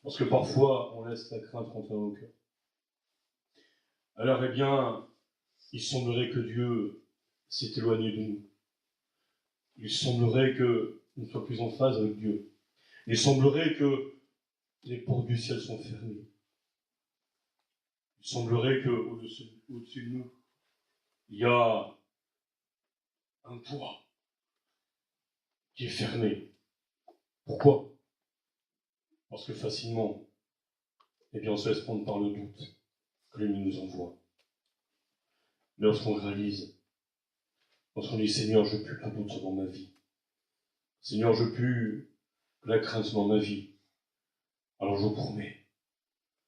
Speaker 4: Parce que parfois, on laisse la crainte rentrer dans nos cœurs. Alors, eh bien, il semblerait que Dieu s'est éloigné de nous. Il semblerait que nous ne soyons plus en phase avec Dieu. Il semblerait que les portes du ciel sont fermées. Il semblerait qu'au-dessus de nous, il y a un toit qui est fermé. Pourquoi? Parce que facilement, eh bien, on se laisse prendre par le doute que l'ennemi nous envoie. Mais lorsqu'on réalise, lorsqu'on dit Seigneur, je ne veux plus que le doute soit dans ma vie. Seigneur, je ne veux plus que la crainte soit dans ma vie. Alors je vous promets,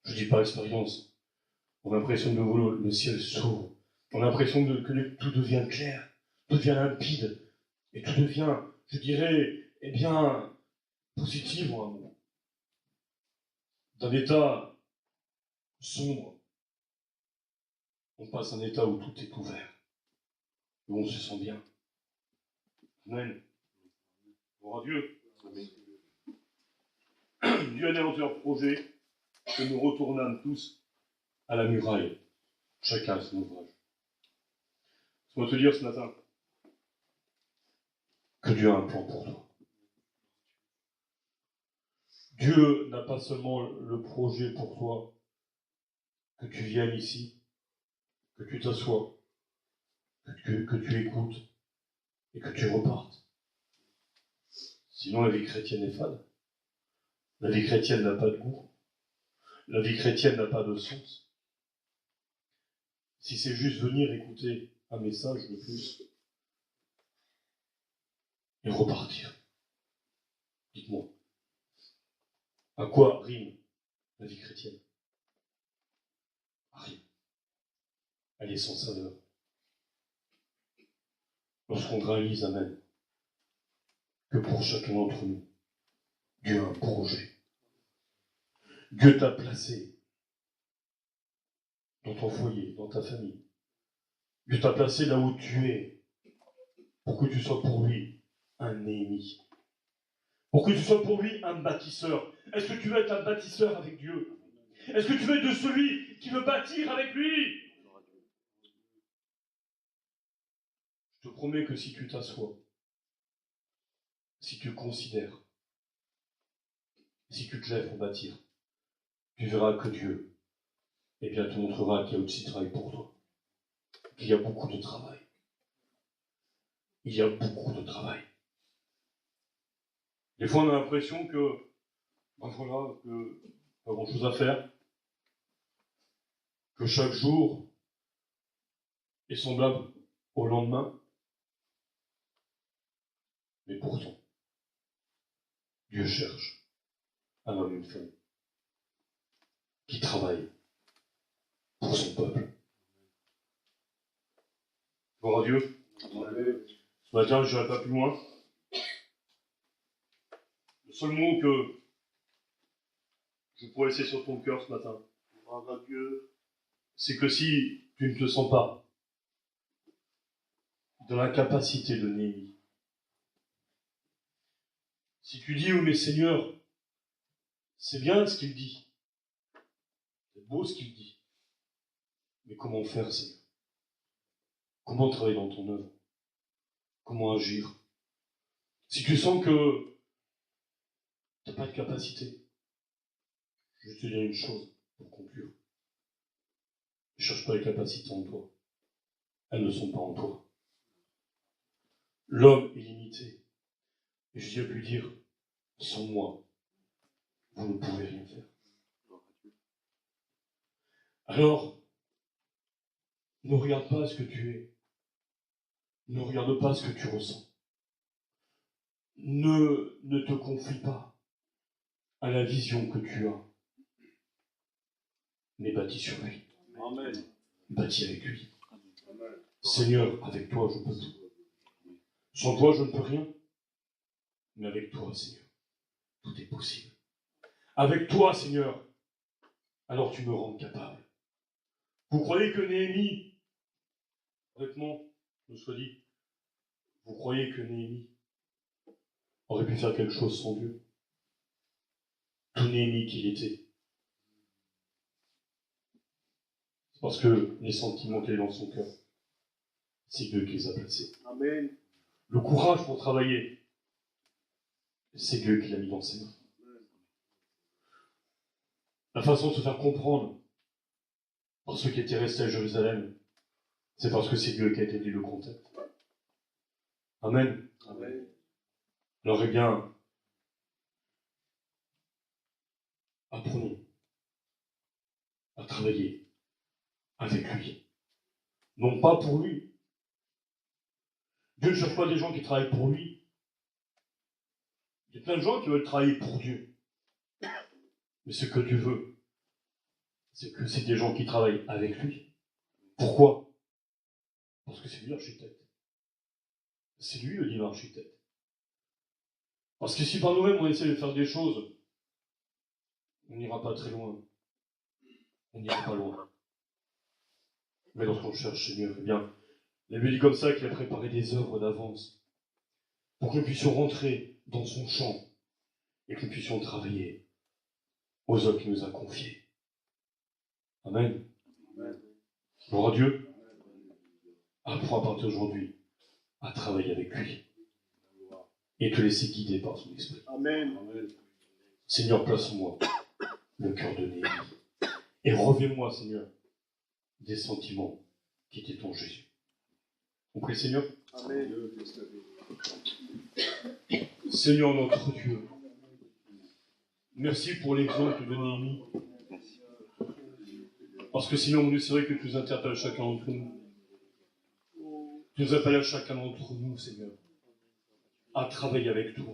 Speaker 4: je ne dis pas expérience, on a l'impression que le ciel s'ouvre, on a l'impression que tout devient clair, tout devient limpide, et tout devient, je dirais, eh bien, positif en un mot. D'un état sombre, on passe à un état où tout est ouvert, où on se sent bien. Amen. Gloire à Dieu. Dieu a anéanti leur projet, que nous retournâmes tous à la muraille, chacun à son ouvrage. Je dois te dire ce matin que Dieu a un plan pour toi. Dieu n'a pas seulement le projet pour toi que tu viennes ici, que tu t'assoies, que tu écoutes et que tu repartes. Sinon, la vie chrétienne est fade. La vie chrétienne n'a pas de goût. La vie chrétienne n'a pas de sens. Si c'est juste venir écouter un message de plus et repartir, dites-moi, à quoi rime la vie chrétienne? À rien. Elle est sans saveur. Lorsqu'on réalise, amen, que pour chacun d'entre nous, Dieu a un projet. Dieu t'a placé dans ton foyer, dans ta famille. Dieu t'a placé là où tu es pour que tu sois pour lui un Néhémie. Pour que tu sois pour lui un bâtisseur. Est-ce que tu veux être un bâtisseur avec Dieu? Est-ce que tu veux être de celui qui veut bâtir avec lui? Je te promets que si tu t'assois, si tu considères, si tu te lèves pour bâtir, tu verras que Dieu, eh bien, te montrera qu'il y a aussi de travail pour toi. Qu'il y a beaucoup de travail. Il y a beaucoup de travail. Des fois, on a l'impression que, ben voilà, que pas grand-chose à faire, que chaque jour est semblable au lendemain. Mais pourtant, Dieu cherche un homme et une femme qui travaillent pour son peuple. Gloire à Dieu. Ce matin, je n'irai pas plus loin. Le seul mot que je pourrais laisser sur ton cœur ce matin,
Speaker 2: Gloire à Dieu.
Speaker 4: c'est que si tu ne te sens pas dans la capacité de Néhémie, si tu dis, oh mais Seigneur, c'est bien ce qu'il dit, c'est beau ce qu'il dit, mais comment faire, Seigneur? Comment travailler dans ton œuvre? Comment agir? Si tu sens que tu n'as pas de capacité, je vais te dire une chose pour conclure. Ne cherche pas les capacités en toi. Elles ne sont pas en toi. L'homme est limité. Et Jésus a pu dire, sans moi, vous ne pouvez rien faire. Alors, ne regarde pas ce que tu es. Ne regarde pas ce que tu ressens. Ne te confie pas à la vision que tu as. Mais bâtis sur lui.
Speaker 2: Amen.
Speaker 4: Bâtis avec lui. Seigneur, avec toi, je peux tout. Sans toi, je ne peux rien. Mais avec toi, Seigneur, tout est possible. Avec toi, Seigneur, alors tu me rends capable. Vous croyez que Néhémie, honnêtement, je me sois dit, vous croyez que Néhémie aurait pu faire quelque chose sans Dieu? Tout Néhémie qu'il était. C'est parce que les sentiments qu'il y a dans son cœur, c'est Dieu qui les a placés.
Speaker 2: Amen.
Speaker 4: Le courage pour travailler, c'est Dieu qui l'a mis dans ses mains. La façon de se faire comprendre par ceux qui étaient restés à Jérusalem, c'est parce que c'est Dieu qui a établi le contact. Amen.
Speaker 2: Amen.
Speaker 4: Alors, eh bien, apprenons à travailler avec lui. Non pas pour lui. Dieu ne cherche pas des gens qui travaillent pour lui. Il y a plein de gens qui veulent travailler pour Dieu. Mais ce que Dieu veut, c'est que c'est des gens qui travaillent avec lui. Pourquoi? Parce que c'est lui l'architecte. C'est lui le divin architecte. Parce que si par nous-mêmes on essaie de faire des choses, on n'ira pas très loin. On n'ira pas loin. Mais lorsqu'on cherche Seigneur, eh bien, la Bible dit comme ça qu'il a préparé des œuvres d'avance pour que nous puissions rentrer dans son champ et que nous puissions travailler aux œuvres qu'il nous a confiées. Amen. Gloire à Dieu. Apprends à partir d'aujourd'hui à travailler avec lui et te laisser guider par son esprit.
Speaker 2: Amen.
Speaker 4: Seigneur, place en moi le cœur de Néhémie et reviens-moi, Seigneur, des sentiments qui étaient en Jésus. On prie, Seigneur.
Speaker 2: Amen.
Speaker 4: Seigneur notre Dieu, merci pour l'exemple de Néhémie. Parce que Seigneur, mon Dieu, c'est vrai que tu nous interpelles chacun d'entre nous. Tu nous appelles à chacun d'entre nous, Seigneur, à travailler avec toi.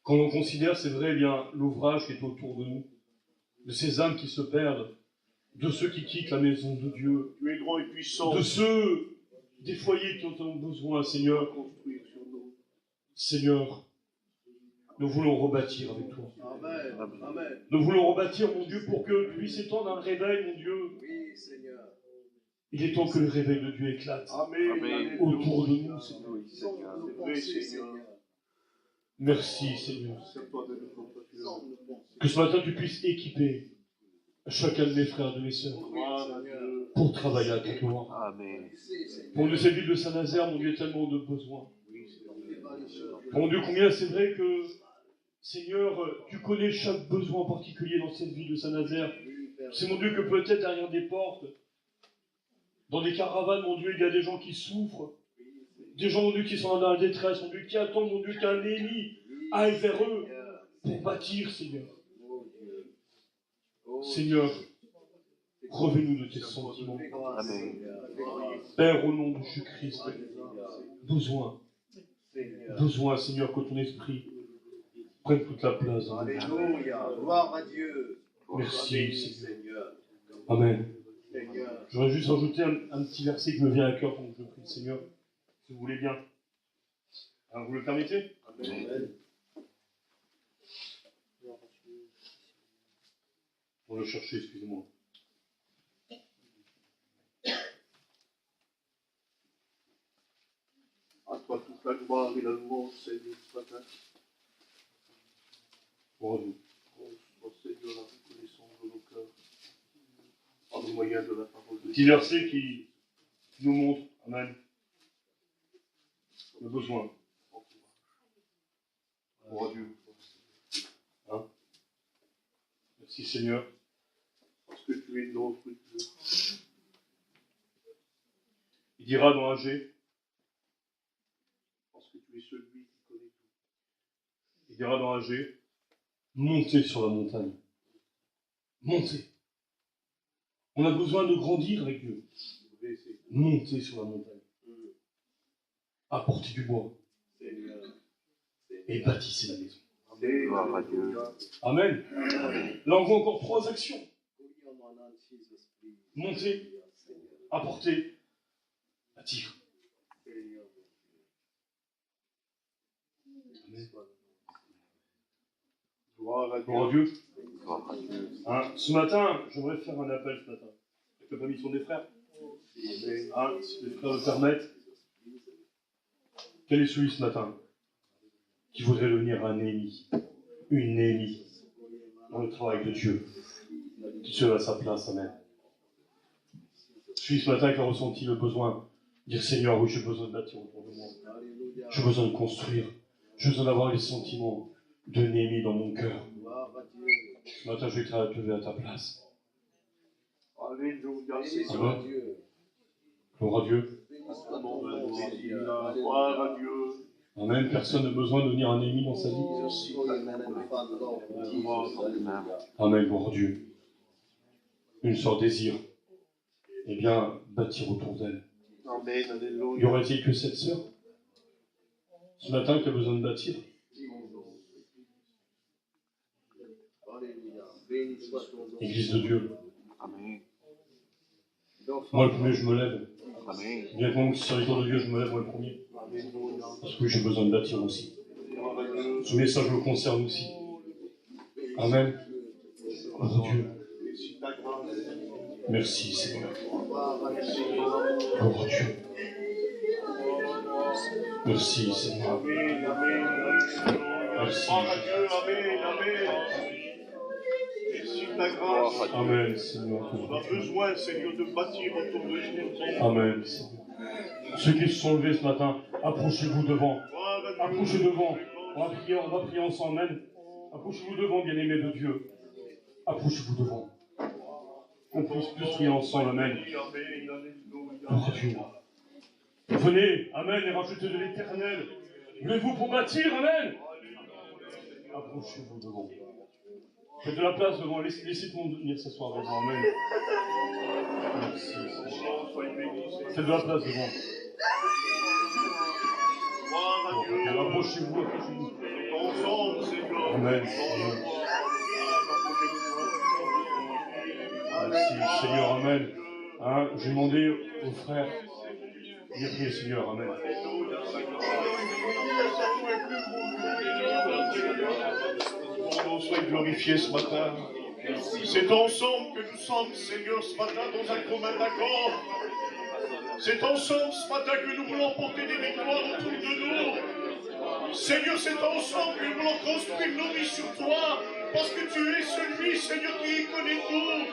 Speaker 4: Quand on considère, c'est vrai, eh bien, l'ouvrage qui est autour de nous, de ces âmes qui se perdent, de ceux qui quittent la maison de Dieu,
Speaker 2: Tu es grand et puissant.
Speaker 4: de ceux des foyers qui ont besoin, Seigneur.
Speaker 2: Construire sur nous.
Speaker 4: Seigneur, nous voulons rebâtir avec toi.
Speaker 3: Amen. Amen.
Speaker 4: Nous voulons rebâtir, mon Dieu, pour que tu puisses étendre un réveil, mon Dieu.
Speaker 3: Oui, Seigneur.
Speaker 4: Il est temps que le réveil de Dieu éclate
Speaker 2: Amen.
Speaker 4: autour de nous, Seigneur.
Speaker 3: Nous
Speaker 2: C'est vrai,
Speaker 3: penser,
Speaker 2: Seigneur.
Speaker 4: Merci, Seigneur.
Speaker 2: C'est toi de nous comprendre.
Speaker 4: Que ce matin, tu puisses équiper chacun de mes frères, de mes sœurs, pour travailler à ta gloire.
Speaker 2: Amen.
Speaker 4: Pour nous, cette ville de Saint-Nazaire, mon Dieu, il y a tellement de besoins. Mon Dieu, combien c'est vrai que, Seigneur, tu connais chaque besoin en particulier dans cette ville de Saint-Nazaire. C'est, mon Dieu, que peut-être derrière des portes, dans des caravanes, mon Dieu, il y a des gens qui souffrent. Des gens, mon Dieu, qui sont dans la détresse, mon Dieu, qui attendent, mon Dieu, qu'un Néhémie aille vers eux pour bâtir, Seigneur. Seigneur, revais-nous de tes sentiments. Père, au nom de Jésus-Christ, besoin, Seigneur, que ton esprit prenne toute la place.
Speaker 3: Alléluia, gloire à Dieu.
Speaker 4: Merci, Seigneur. Amen. J'aurais juste rajouté un petit verset qui me vient à cœur quand je prie le Seigneur, si vous voulez bien. Alors, vous le permettez? Amen. On va le chercher, excusez-moi.
Speaker 2: À toi toute la gloire et la louange, Seigneur, ce matin.
Speaker 4: Bravo.
Speaker 2: Oh, Seigneur, la reconnaissance de nos cœurs, par le moyen de la parole de Dieu.
Speaker 4: Petit verset qui nous montre, amen, le besoin.
Speaker 2: Oh Dieu.
Speaker 4: Hein? Merci Seigneur.
Speaker 2: Parce que tu es notre Dieu.
Speaker 4: Il dira dans Agé,
Speaker 2: Parce que tu es celui qui connaît tout.
Speaker 4: il dira dans Agé, montez sur la montagne. Montez. On a besoin de grandir avec Dieu. Montez sur la montagne. Apportez du bois. Et bâtissez la maison. Amen. Là, on voit encore 3 actions. Monter, apporter, bâtir. Amen.
Speaker 2: Gloire à
Speaker 4: Gloire à
Speaker 2: Dieu.
Speaker 4: Dieu. Hein, ce matin, j'aimerais faire un appel ce matin. Avec la permission des frères. Hein, si les frères le permettent. Quel est celui ce matin qui voudrait devenir un Néhémie, une Néhémie dans le travail de Dieu, qui se lève à sa place, amen. Celui ce matin qui a ressenti le besoin de dire Seigneur, oui, j'ai besoin de bâtir autour de moi. J'ai besoin de construire. J'ai besoin d'avoir les sentiments de Néhémie dans mon cœur. Ce matin, je vais te lever à ta place.
Speaker 2: Alléluia,
Speaker 4: Amen. Gloire à Dieu.
Speaker 2: gloire à Dieu.
Speaker 4: Amen. Personne n'a besoin de devenir un Néhémie dans sa vie. Amen. Gloire à Dieu. Une sorte désir. Eh bien, bâtir autour d'elle.
Speaker 2: Amen, alléluia.
Speaker 4: Y aurait-il que cette sœur ce matin qui a besoin de bâtir? Église de Dieu. Moi, le premier, je me lève. Bien que mon serviteur de Dieu, je me lève moi le premier. Parce que j'ai besoin de bâtir aussi. Ce message me concerne aussi. Amen. Oh Dieu. Merci Seigneur. Oh Dieu. Merci Seigneur. Merci.
Speaker 2: Merci ta grâce.
Speaker 4: Amen Seigneur.
Speaker 2: On a besoin, Seigneur, de bâtir autour de nous.
Speaker 4: Amen Seigneur. Ceux qui se sont levés ce matin, approchez-vous devant. Approchez devant. On va prier ensemble. Amen. Approchez-vous devant, bien-aimés de Dieu. Approchez-vous devant. On puisse tous prier ensemble. Amen. Gloire à Dieu. Venez, amen, et rajoutez de l'éternel. Voulez-vous pour bâtir, amen. Approchez-vous devant. Faites de la place devant. Laissez tout le monde venir s'asseoir devant. Amen. Merci. Faites de la place devant. Approchez-vous, approchez-vous. Amen. Merci, Seigneur, amen. Hein, j'ai demandé aux frères de prier, Seigneur, amen.
Speaker 2: Ton nom soit glorifié ce matin. C'est ensemble que nous sommes, Seigneur, ce matin dans un commun accord. C'est ensemble ce matin que nous voulons porter des victoires autour de nous. Seigneur, c'est ensemble que nous voulons construire nos vies sur toi, parce que tu es celui, Seigneur, qui connaît tout.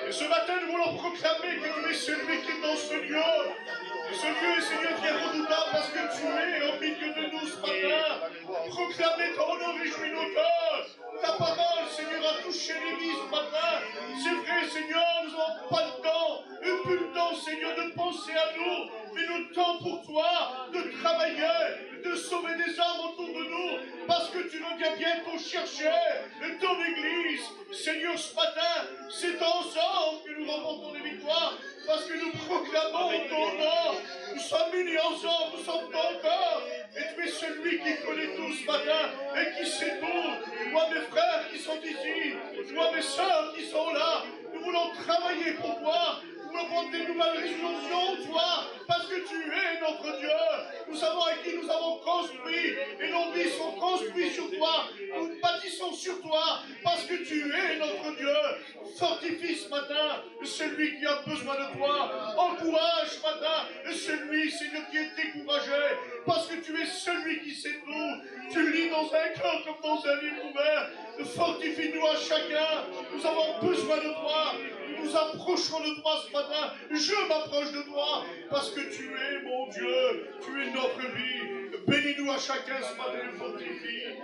Speaker 2: Et ce matin, nous voulons proclamer que tu es celui qui est dans ce lieu. Et ce lieu, Seigneur, qui est redoutable parce que tu es au milieu de nous ce matin. Proclamer ton nom réjouit nos cœurs. Ta parole, Seigneur, a touché l'église ce matin. C'est vrai, Seigneur, nous n'avons pas le temps, plus le temps, Seigneur, de penser à nous, mais le temps pour toi de travailler, de sauver des âmes autour de nous, parce que tu reviens bientôt chercher ton Église. Seigneur, ce matin, c'est ensemble que nous remportons des victoires, parce que nous proclamons ton nom. Nous sommes unis ensemble, nous sommes ton corps, et tu es celui qui connaît tout ce matin et qui sait tout. Moi, mes frères qui sont ici, moi, mes sœurs qui sont là, nous voulons travailler pour toi. Nous voulons prendre des nouvelles résolutions, toi, parce que tu es notre Dieu. Nous savons avec qui nous avons construit, et nos vies sont construites sur toi. Nous bâtissons sur toi, parce que tu es notre Dieu. Fortifie ce matin celui qui a besoin de toi. Encourage ce matin celui, Seigneur, qui est découragé, parce que tu es celui qui sait tout. Tu lis dans un cœur comme dans un livre ouvert. Fortifie-nous à chacun. Nous avons besoin de toi. Nous nous approcherons de toi ce matin. Je m'approche de toi parce que tu es mon Dieu. Tu es notre vie. Bénis-nous à chacun ce matin. Fortifie.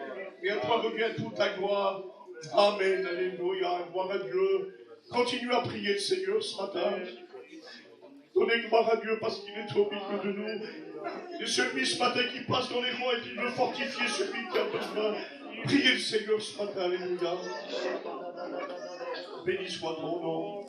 Speaker 2: Et à toi revient toute ta gloire. Amen. Alléluia. Gloire à Dieu. Continue à prier le Seigneur ce matin. Donnez gloire à Dieu parce qu'il est au milieu de nous. Il est celui ce matin qui passe dans les rangs et qui veut fortifier celui qui a besoin. Priez le Seigneur ce matin, alléluia. Béni soit ton nom.